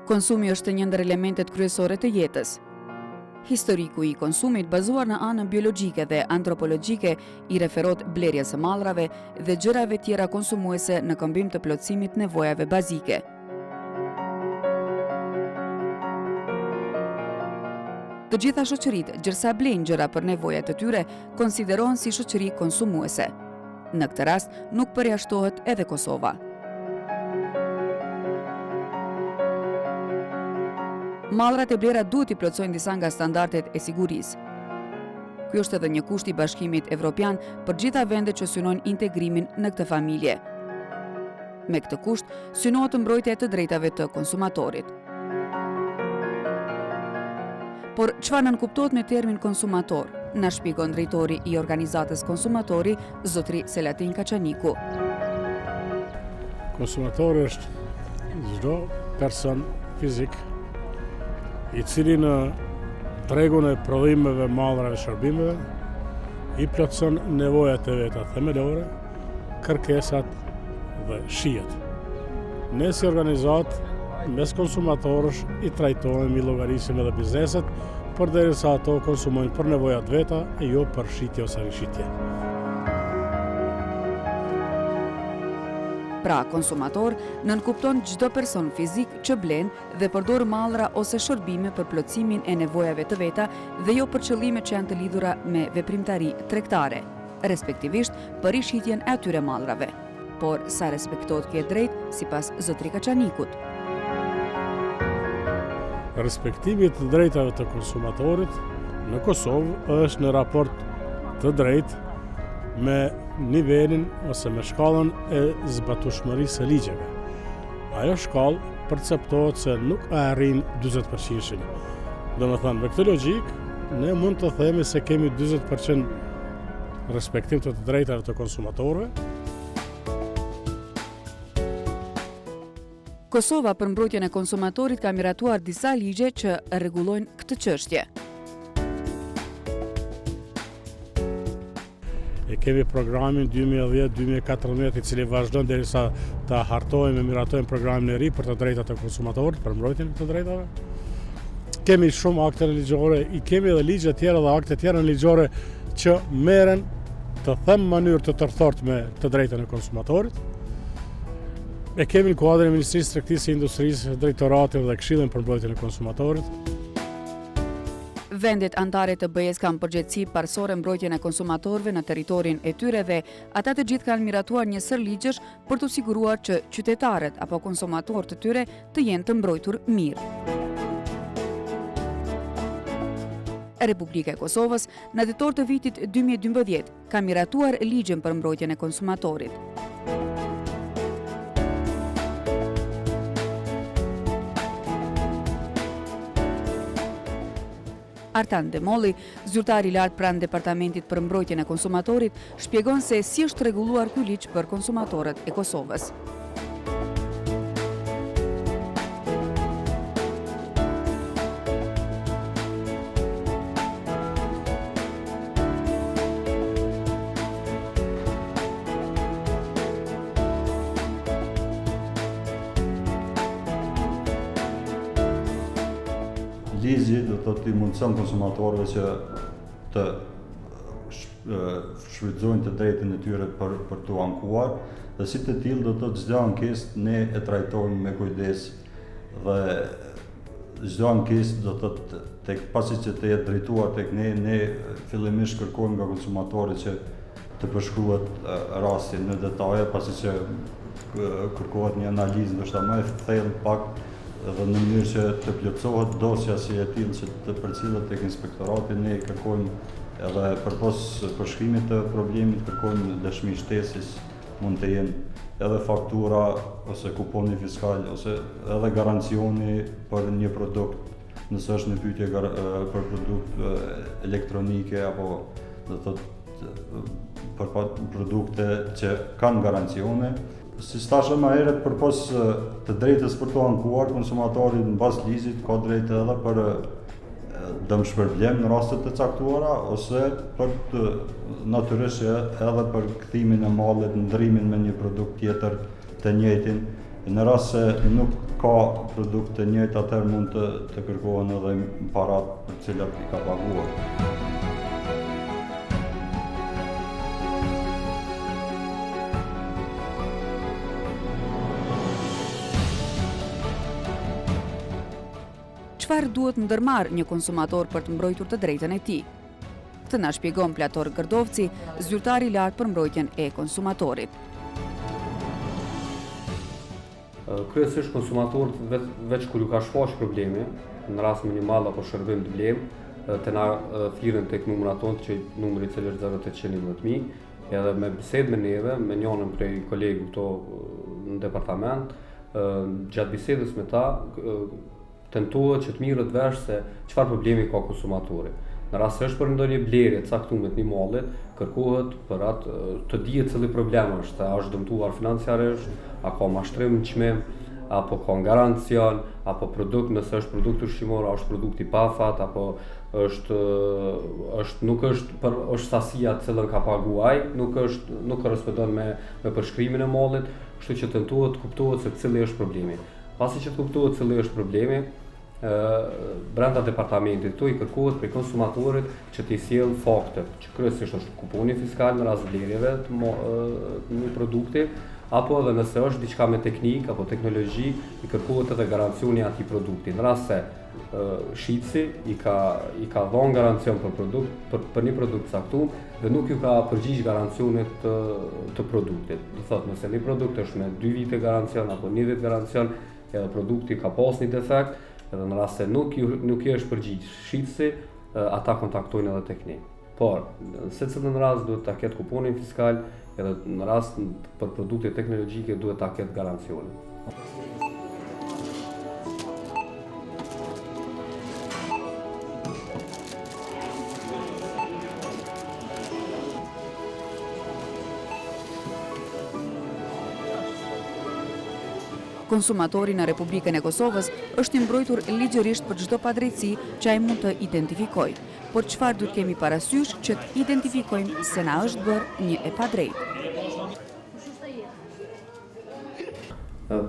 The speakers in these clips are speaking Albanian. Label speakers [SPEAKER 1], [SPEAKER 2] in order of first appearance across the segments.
[SPEAKER 1] Konsumi është një ndër elementet kryesore të jetës. Historiku i konsumit bazuar në anën biologjike dhe antropologjike i referohet blerjes së mallrave dhe gjërave tjera konsumuese në këmbim të plotësimit nevojave bazike. Të gjitha shoqëritë, gjërsa blejnë gjëra për nevojat e tyre, konsiderohen si shoqëri konsumuese. Në këtë rast, nuk përjashtohet edhe Kosova. Mallrat e blerat duhet i plotësojnë disa nga standardet e sigurisë. Ky është edhe një kusht i Bashkimit Evropian për gjitha vendet që synojnë integrimin në këtë familje. Me këtë kusht, synohet mbrojtja e të drejtave të konsumatorit. Por çfarë nënkuptohet me termin konsumator? Na shpjegon drejtori i organizatës Konsumatori, zotri Selatin Kaçaniku.
[SPEAKER 2] Konsumatori është çdo person fizik i cili në tregun e prodhimeve, mallrave, shërbimeve i plotëson nevojat e veta themelore, kërkesat dhe shijet. Ne si organizat, mes konsumatorësh i trajtojmë, i llogarisim edhe bizneset, përderisa ato konsumojnë për nevojat veta e jo për shitje ose rishitje.
[SPEAKER 1] Pra, konsumator nënkupton çdo person fizik që blen dhe përdor mallra ose shërbime për plotësimin e nevojave të veta dhe jo për qëllime që janë të lidhura me veprimtari tregtare, respektivisht për rishitjen e atyre mallrave. Por sa respektohet kjo drejt sipas zotri Kaçanikut?
[SPEAKER 2] Respektimi të drejtave të konsumatorit në Kosovë është në raport të drejtë me nivelin ose me shkallën e zbatueshmërisë së ligjeve. Ajo shkallë perceptohet se nuk arrin 40%. Domethënë, me këtë logjik, ne mund të themi se kemi 40% respektim të drejtave të konsumatorëve.
[SPEAKER 1] Kosova për mbrojtjen e konsumatorit ka miratuar disa ligje që rregullojnë këtë çështje.
[SPEAKER 2] Kemi programin 2010-2014 i cili vazhdon derisa ta hartojmë e miratojmë programin e ri për të drejtat e konsumatorit, për mbrojtjen e të drejtave. Kemi shumë akte ligjore, i kemi edhe ligje tjera dhe akte tjera ligjore që merren të them mënyrë të tërthort me të drejtën e konsumatorit. E kemi në kuadrin e Ministrisë Tregtisë e Industrisë, Drejtoratin dhe Këshillin për mbrojtjen e konsumatorit.
[SPEAKER 1] Vendet antare të BE-s kanë përgjegjësi parsorë mbrojtjen e konsumatorëve në territorin e tyre dhe ata të gjithë kanë miratuar një sër ligjesh për të siguruar që qytetarët apo konsumatorët të tyre të jenë të mbrojtur mirë. Republika e Kosovës në tetor të vitit 2012 ka miratuar ligjen për mbrojtjen e konsumatorit. Artan Demolli, zyrtar i lartë pranë Departamentit për mbrojtjen e konsumatorit, shpjegon se si është rregulluar ky ligj për konsumatorët e Kosovës.
[SPEAKER 3] Ligji do të t'i mundëson konsumatorëve që të shfrytëzojnë të drejtën e tyre për t'u ankuar, dhe si të tillë do të çdo ankesë ne e trajtojmë me kujdes dhe çdo ankesë do të tek pasi që të jetë drejtuar tek ne fillimisht kërkojmë nga konsumatori që të përshkruhet rastin në detaje, pasi që kërkohet një analizë ndoshta më e thellë pak dhe në mënyrë që të plotësohet dosja si e tillë që të përcillet tek inspektorati, ne kërkojmë edhe përpos përshkrimit të problemit, kërkojmë dëshmi shtesis, mund të jenë edhe faktura ose kuponi fiskal ose edhe garancioni për një produkt, nëse është në pyetje për produkt elektronike apo do thotë për produkte që kanë garancione. Si thashë më herët, përpos të drejtës për të ankuar, konsumatori në bazë ligjit ka drejtë edhe për dëmshpërblem në rastet të caktuara, ose për natyrisht edhe për kthimin e mallit, ndrimin me një produkt tjetër të njëjtin. Në rast se nuk ka produkt të njëjtë, atëherë mund të kërkohen edhe parat për cilat i ka paguar.
[SPEAKER 1] Çfarë duhet ndërmarrë një konsumator për të mbrojtur të drejtën e tij? Këtë na shpjegon Plator Gërdovci, zyrtari i lartë për mbrojtjen e konsumatorit.
[SPEAKER 4] Kryesisht konsumatorët veç kur ju ka shfaq problemi, në rast minimal apo shërbim të vlem, të na thirrën tek numrat tonë, që numri i cili është 0811, edhe me bisedë me neve, me njërin prej kolegëve këto në departament, gjatë bisedës me ta tentohet që të mirët vesh se çfarë problemi ka konsumatori. Në rast se është për ndonjë blerje të caktuar të një mallit, kërkohet për atë të dihet cili problem është, a është dëmtuar financiarisht, a ka mashtrim në çmim, apo ka garancion, apo produkt, nëse është produkt ushqimor, a është produkt i pafat, apo nuk është sasia të cilën ka paguaj, nuk korrespondon me përshkrimin e mallit, kështu që tentohet të kuptohet se cili është problemi. Pasi që të kuptohet cili është problemi, brenda departamentit këtu i kërkohet prej konsumatorit që t'i sjell fakte, që kryesisht është kuponi fiskal në rast vlerjeve të një produkti, apo edhe nëse është diçka me teknikë apo teknologji, i kërkohet edhe garancioni i atij produkti. Në rast se shitësi i ka dhënë garancion për një produkt caktuar dhe nuk ju ka përgjigj garancionit të produktit. Do thotë, nëse një produkt është me 2 vite garancion apo 1 vit garancion, edhe produkti ka pas një defekt, edhe në rast se nuk i është përgjigj shitësi, ata kontaktojnë edhe tek ne. Por, në secilin rast duhet ta ketë kuponin fiskal, edhe në rast për produkte teknologjike duhet ta ketë garancionin.
[SPEAKER 1] Konsumatori në Republikën e Kosovës është i mbrojtur ligjërisht për çdo padrejtësi që ai mund të identifikojë. Por çfarë duhet kemi parasysh që të identifikojmë se na është bërë një e padrejtë?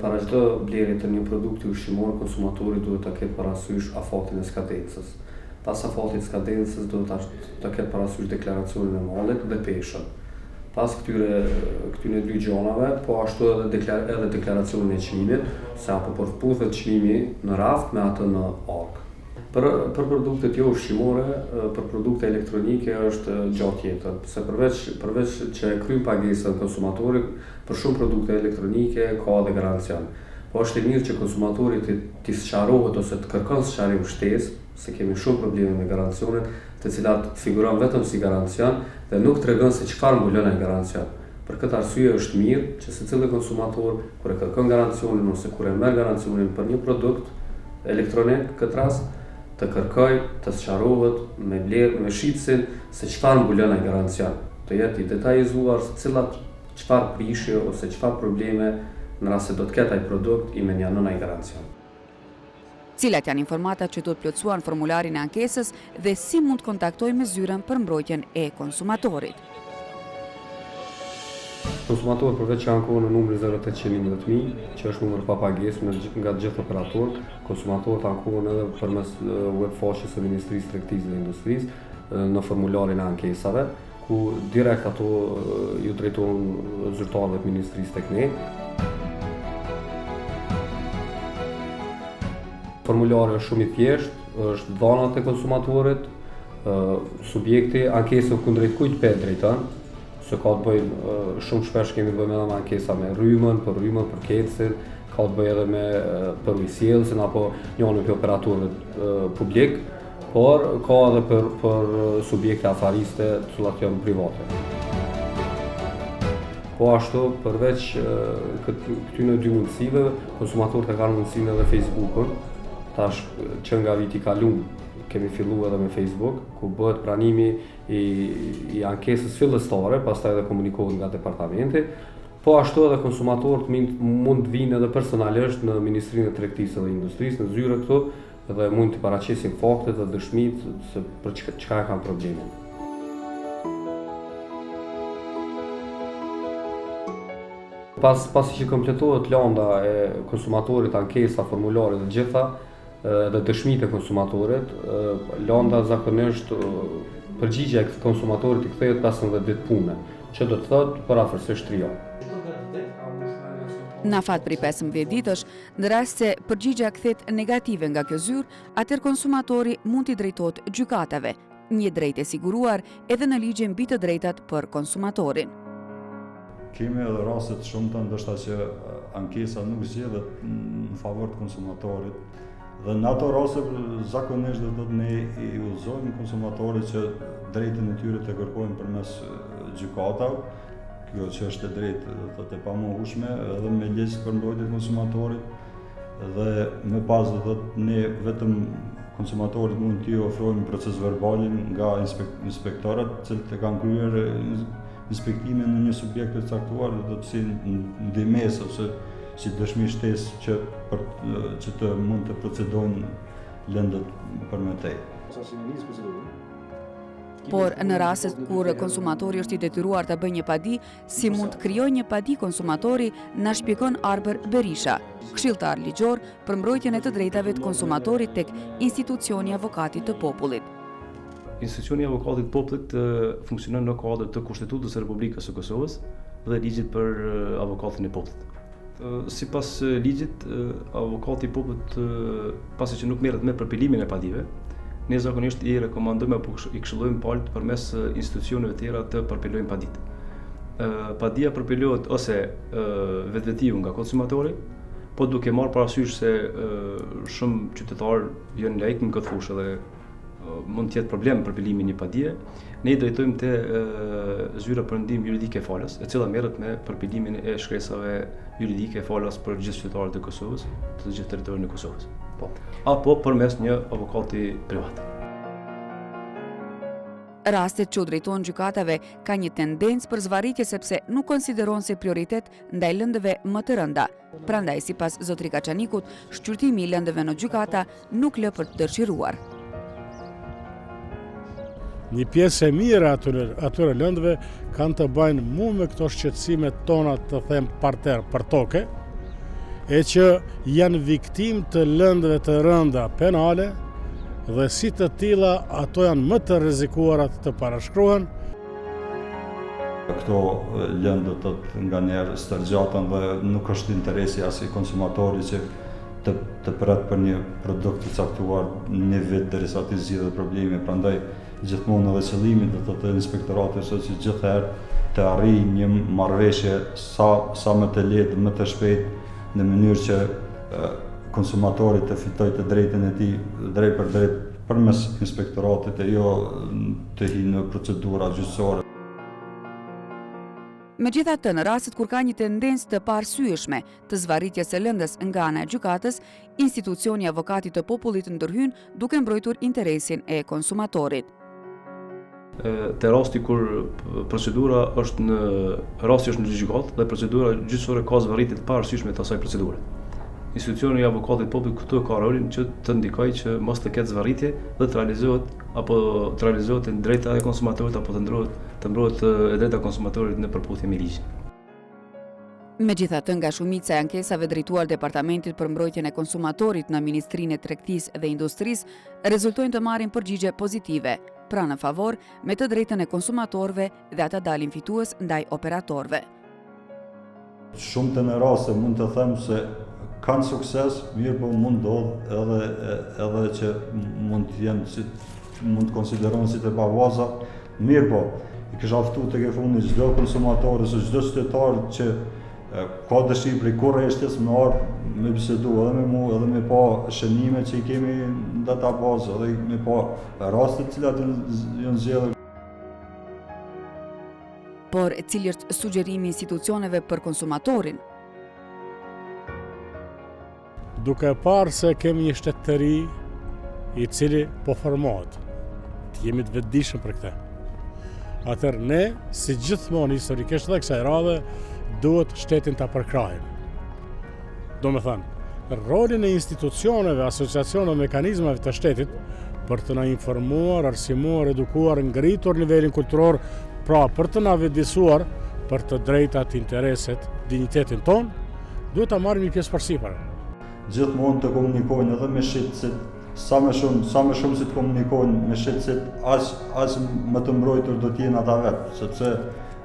[SPEAKER 4] Para çdo blerje të një produkti ushqimor, konsumatori duhet ta ketë parasysh afatin e skadencës. Pas afatit skadencës duhet ta ketë parasysh deklaracionin e mallit dhe peshën. Pas këtyre 2 gjonave, po ashtu edhe deklaracionin e çmimit, se apo përputhet çmimi në raft me atë në org. Për produktet jo ushqimore, për produkte elektronike është gjatë tjetër, se përveç që e kryen pagesën konsumatori, për shumë produkte elektronike ka edhe garancion. Po është e mirë që konsumatori t'i sqarohet ose të kërkon sqarim shtesë, se kemi shumë probleme me garancionet, të cilat figuron vetëm si garancion dhe nuk tregon se çfarë mbulon ai garancion. Për këtë arsye është mirë që secili konsumator kur e kërkon garancionin ose kur e merr garancionin për një produkt elektronik, këtë rast, të kërkoj të sqarohet me shitësin se çfarë mbulon ai garancion. Të jetë i detajzuar se çfarë prishje ose çfarë probleme në rast se do të ketë ai produkt i menjonon ai garancion.
[SPEAKER 1] Cilat janë informatat që duhet plotësuar në formularin e ankesës dhe si mund të kontaktojmë me zyrën për mbrojtjen e konsumatorit.
[SPEAKER 4] Konsumatorët përveç që ankohen në numrin 0811, që është numër pa pagesë nga të gjithë operatorët, konsumatorët ankohen edhe përmes webfaqes së Ministrisë së Tregtisë dhe Industrisë në formularin e ankesave, ku direkt ato ju drejtohen zyrtarëve të Ministrisë tek ne. Formulari është shumë i thjeshtë, është dhëna te konsumatorit, subjekti ankesën kundrejt kujt pe drejton, se ka të bëjë shumë shpesh kemi të bëjmë edhe me ankesa me rrymën, për kecin, ka të bëjë edhe për ujësjellësin apo njërin prej operatorëve publik, por ka edhe për subjekte afariste të cilat janë private. Po ashtu, përveç këtyre 2 mundësive, konsumatorët e kanë mundësinë edhe Facebook-ën, tash që nga viti kalum kemi fillu edhe me Facebook, ku bëhet pranimi i ankesës fillestare, pastaj edhe komunikohet nga departamenti, po ashtu edhe konsumatorët mund të vinë edhe personalisht në Ministrinë e Tregtisë dhe Industrisë, në zyre këtu, dhe mund të paraqesin faktet dhe dëshmitë se për çka kanë problemin. Pasi që kompletohet landa e konsumatorit, ankesa, formulare dhe gjitha, dhe dëshmitë e konsumatorit, landa zakonisht përgjigjja e konsumatorit i kthehet 15 ditë pune, që do të thotë për afërsisht 3 javë.
[SPEAKER 1] Në fat prej 15 ditësh, në rast se përgjigja kthehet negative nga kjo zyrë, atëherë konsumatori mund t'i drejtohet gjykatave, një drejtë e siguruar edhe në ligjin mbi të drejtat për konsumatorin.
[SPEAKER 3] Kemi edhe raste të shumta ndoshta që ankesa nuk zgjedhet në favor të konsumatorit. Dhe në ato raste zakonisht do të ne i udhëzojmë konsumatorit që drejtën e tyre të kërkojnë përmes gjykatave. Kjo që është e drejtë, do të pamohueshme edhe me ligj për mbrojtjen e konsumatorit dhe më pas do të ne vetëm konsumatorit mund t'i ofrojmë proces verbalin nga inspektorët, të cilët e kanë kryer inspektime në një subjekt të caktuar, do të si ndihmës ose si dëshmi shtesë që të mund të procedojnë lëndët përmetej.
[SPEAKER 1] Por në rastet kur konsumatori është i detyruar të bëjë një padi, si mund të krijojë një padi konsumatori, na shpjegon Arber Berisha, këshilltar ligjor për mbrojtjen e të drejtave të konsumatorit tek institucioni Avokatit të Popullit.
[SPEAKER 5] Institucioni i Avokatit të Popullit funksionon në kuadër të Kushtetutës së Republikës së Kosovës dhe ligjit për Avokatin e Popullit. Sipas ligjit, Avokati i Popullit, pasi që nuk merret me përpilimin e padive, ne zakonisht i rekomandojmë apo i këshillojmë palët përmes institucioneve të tjera të përpilojnë paditë. Padia përpilohet ose vetvetiu nga konsumatori, po duke marrë parasysh se shumë qytetarë janë laik në këtë fushë dhe mund të jetë problem përpilimin një padie, ne i drejtojmë te zyra për ndihmë juridike e falas, e cila merret me përpilimin e shkresave juridike e falas për gjithë qytetarët e Kosovës, të gjithë territorin e Kosovës. Apo përmes një avokati privat.
[SPEAKER 1] Rastet që u drejtohen gjykatave ka një tendencë për zvarritje sepse nuk konsiderohen si prioritet ndaj lëndëve më të rënda. Prandaj, sipas zotri Kaçanikut, shqyrtimi i lëndëve në gjykata nuk lë për të dëshiruar.
[SPEAKER 2] Një pjesë e mirë atyre lëndëve kanë të bajnë mu me këto shqetësimet tona të them parter për toke, e që janë viktim të lëndëve të rënda penale dhe si të tilla ato janë më të rrezikuarat të parashkruhen.
[SPEAKER 3] Këto lëndë nga njerë stërgjatan dhe nuk është interesi as i konsumatorit që të pret për një produkt të caktuar një vit derisa të zgjidhet problemi, prandaj gjithmonë edhe qëllimi do të inspektoratit është që gjithherë të arrijë një marrëveshje sa më të lehtë, më të shpejtë, në mënyrë që konsumatorit të fitojë të drejtën e tij drejt për drejt përmes inspektoratit e jo të hyjë në procedura gjyqësore.
[SPEAKER 1] Megjithatë, në rastet kur ka një tendencë të paarsyeshme të zvarritjes së lëndës nga ana e gjykatës, institucioni Avokatit të Popullit ndërhyn duke mbrojtur interesin e konsumatorit.
[SPEAKER 5] Te rasti kur procedura është në gjykatë dhe procedura gjyqësore ka zvarritje të paarsyeshme të asaj procedure. Institucioni i Avokatit të Popullit këtu ka rolin që të ndikojë që mos të ketë zvarritje dhe të realizohet drejta e konsumatorit apo të mbrohet e drejta e konsumatorit në përputhje me ligjin.
[SPEAKER 1] Megjithatë, nga shumica e ankesave drejtuar Departamentit për mbrojtjen e konsumatorit në Ministrinë e Tregtisë dhe Industrisë, rezultojnë të marrin përgjigje pozitive, pra në favor me të drejtën e konsumatorëve dhe ata dalin fitues ndaj operatorëve.
[SPEAKER 3] Shumë të në raste mund të them se kanë sukses, mirë po mund ndodh edhe që mund të konsiderohen si të pavaza, mirë po i kisha ftuar tek fundi çdo konsumator ose çdo qytetar që ka dëshirë për kurrështjes me bisedu edhe me mua, edhe me pa shënime që i kemi në databazë, edhe me pa raste të cilat janë zgjedhur.
[SPEAKER 1] Por cili është sugjerimi i institucioneve për konsumatorin?
[SPEAKER 2] Duke parë se kemi një shtet të ri, i cili po formohet. Të jemi të vetëdijshëm për këtë. Atëherë ne, si gjithmonë historikisht dhe kësaj radhe, duhet shtetin ta përkrahim. Do me thënë, rolin e institucioneve, asociacioneve, mekanizmave të shtetit për të na informuar, arsimuar, edukuar, ngritur nivelin kulturor, pra për të na vetëdijsuar për të drejtat, intereset, dinjitetin ton, duhet ta marrim një pjesë përsipër.
[SPEAKER 3] Gjithmonë të komunikojnë edhe me shitësit, sa më shumë si të komunikojnë me shitësit, aq më të mbrojtur do t'jenë ata vetë, sepse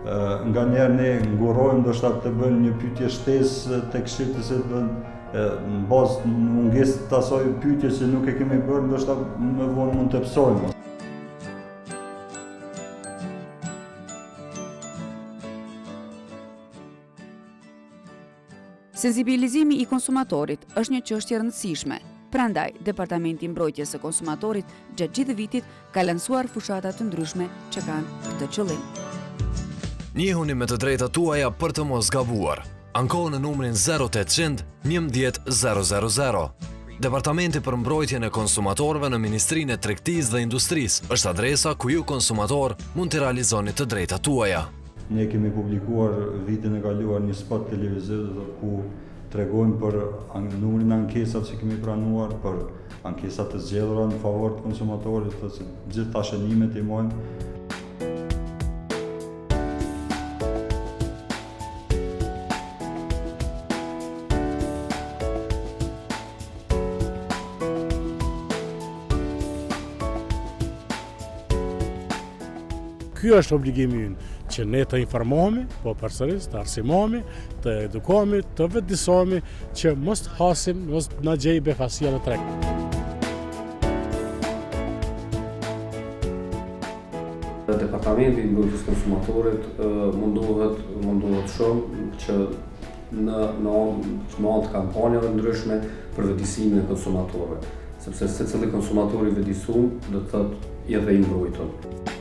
[SPEAKER 3] nga njerë ne ngurojmë ndoshta të bëjmë një pyetje shtesë tek shitësit dhe në bazë në mungesë të asaj pyetje që nuk e kemi bërë, ndoshta më vonë mund të psojmë.
[SPEAKER 1] Sensibilizimi i konsumatorit është një çështje e rëndësishme. Prandaj, Departamenti i Mbrojtjes së Konsumatorit gjatë gjithë vitit ka lansuar fushata të ndryshme që kanë këtë qëllim.
[SPEAKER 6] Njihuni me të drejtat tuaja për të mos gabuar. Ankohu në numrin 0800 11 000. Departamenti për Mbrojtjen e Konsumatorëve në Ministrinë e Tregtisë dhe Industrisë është adresa ku ju konsumator mund të realizoni të drejtat tuaja.
[SPEAKER 3] Ne kemi publikuar vitin e kaluar një spot televizor ku tregojmë për numrin e ankesave që kemi pranuar, për ankesat të zgjedhura në favor të konsumatorit, të gjitha shënimet i mojmë.
[SPEAKER 2] Ky është obligimi ynë, që ne të informohemi, po përsëris të arsimohemi, të edukohemi, të vetëdijsohemi, që mos të hasim, mos na gjej befasia në treg.
[SPEAKER 4] Departamenti i Mbrojtjes së Konsumatorit mundohet shumë që në anë të kampanjave ndryshme për vetëdijsimin e konsumatorëve, sepse secili konsumator i vetëdijsuar do të thotë edhe i mbrojtur.